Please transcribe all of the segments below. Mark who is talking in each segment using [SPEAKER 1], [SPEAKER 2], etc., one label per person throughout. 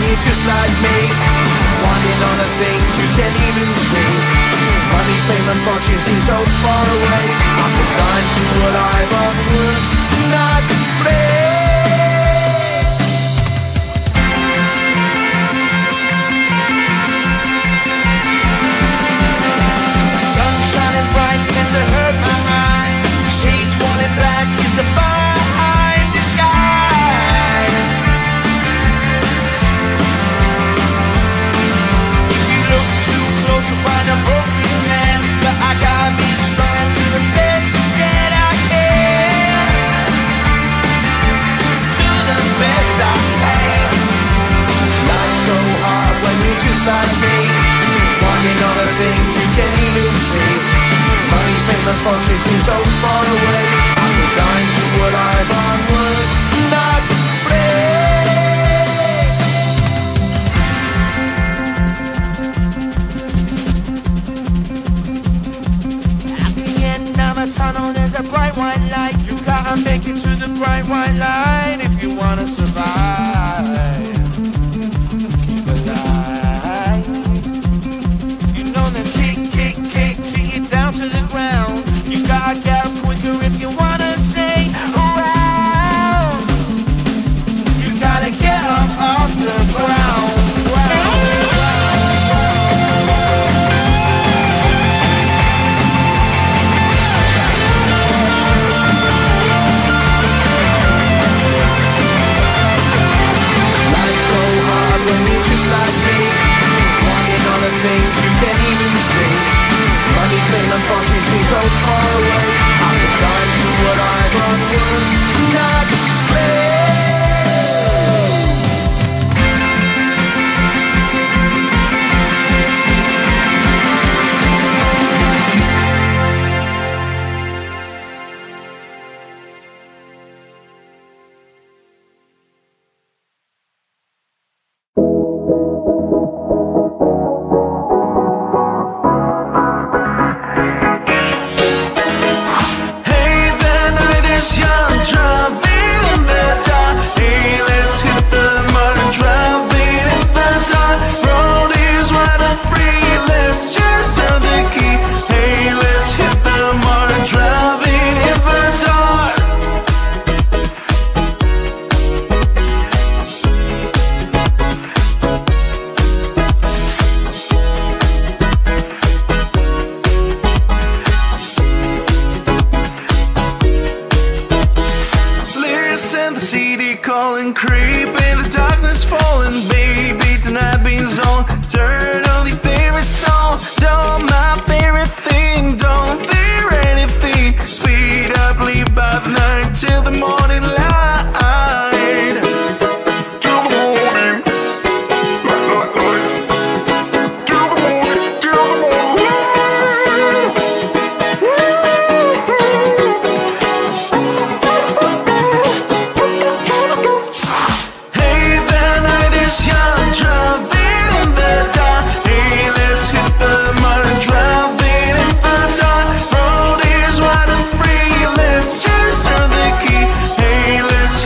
[SPEAKER 1] you're just like me, wanting all the things you can't even see. Money, fame and fortune seem so far away. I'm resigned to what I've onward not play. Sun shining bright tends to hurt my eyes. Shades worn in black is a fine disguise. If you look too close you'll find a broken man, but I gotta be strong to the best that I can. To the best I can. Life's so hard when you're just like me, wanting all the things you can't even see. Money, fame and fortune seem so far away. I'm resigned to what I've onward not play. At the end of a tunnel there's a bright white light. You gotta make it to the bright white light if you wanna survive. Keep alive. You know the kick down to the ground. You gotta get up quicker if you wanna stay around. You gotta get up off the ground. Life's so hard when you're just like me, wanting all the things you can't even see. Money, fame and fortune seem so far away. I'm resigned to what I've onward not play. Let's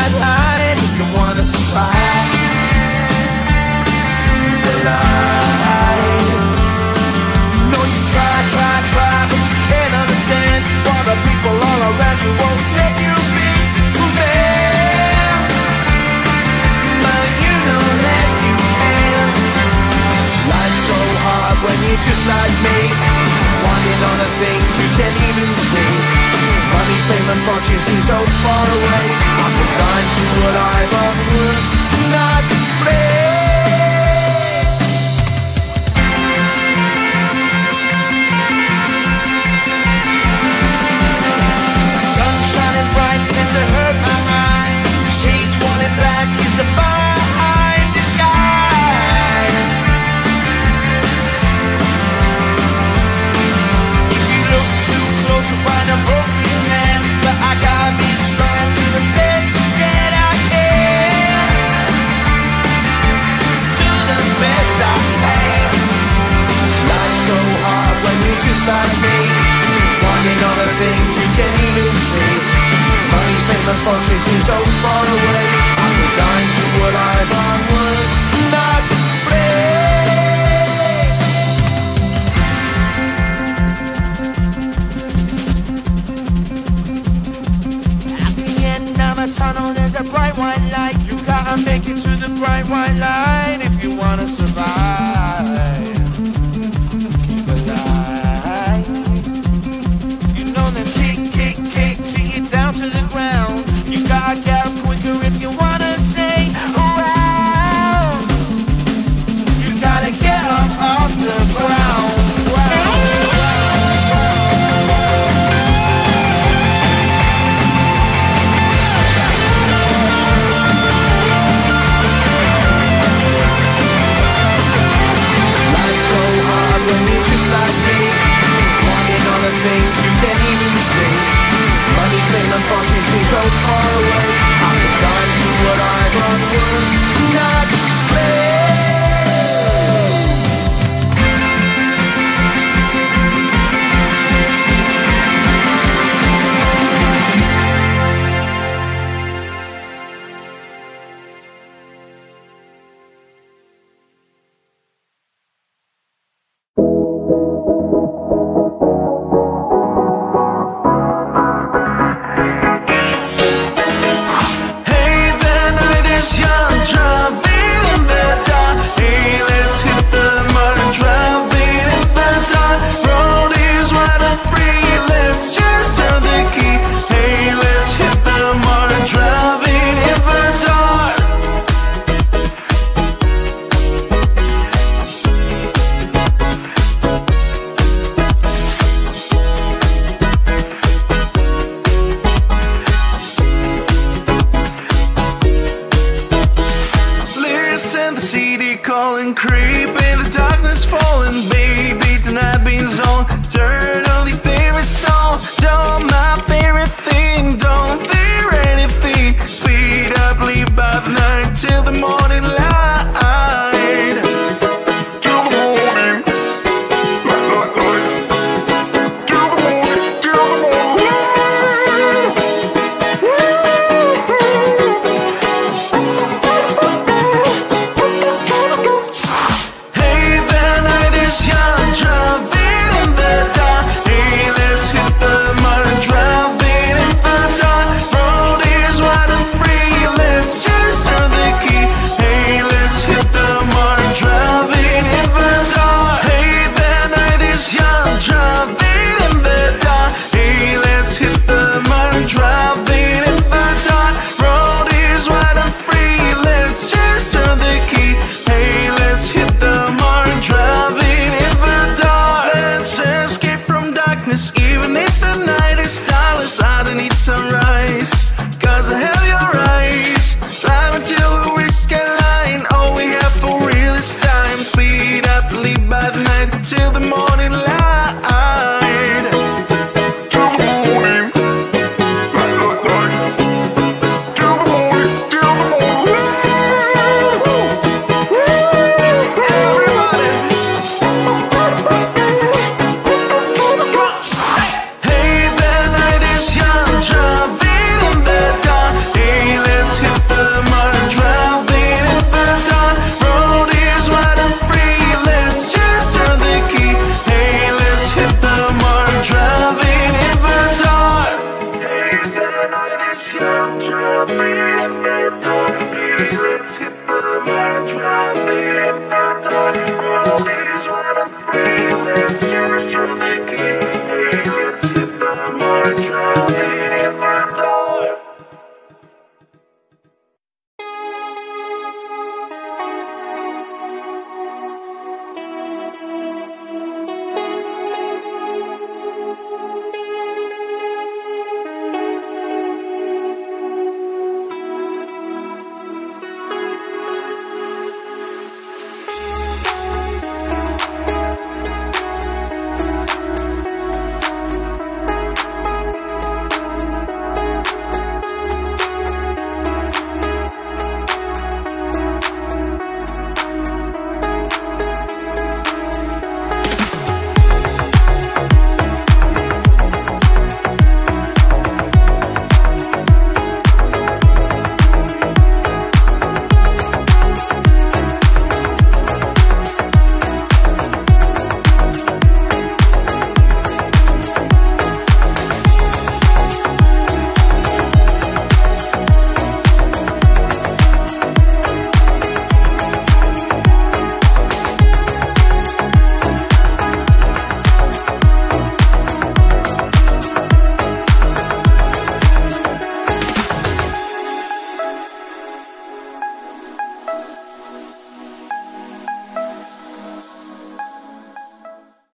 [SPEAKER 1] white line if you wanna survive. Keep alive. You know you try, but you can't understand why the people all around you won't let you be who they are. But you know that you can. Life's so hard when you're just like me, wanting all the things you can't even see. Money, fame and fortune seem so far away. I'm resigned to what I've unworked, not play. Sun shining bright tends to hurt my eyes. Shades worn in black is a fine disguise. If you look too close you'll find a broken man, but I gotta be strong to the best that I can. To the best I can. Life's so hard when you're just like me, wanting all the things you can't even see. Money, fame and fortune seem so far away. I'm resigned to what I've unworked, not play. At the end of a tunnel there's a bright white light. You gotta make it to the bright white light if you wanna survive. Keep alive. You know them kick it down to the ground. You gotta get up quicker if you wanna stay around. You gotta get up off the ground. Life's so hard when you're just like me, wanting all the things you can't even see. Money, fame and fortune seem so far away. I'm resigned to what I've unworked, not play. free.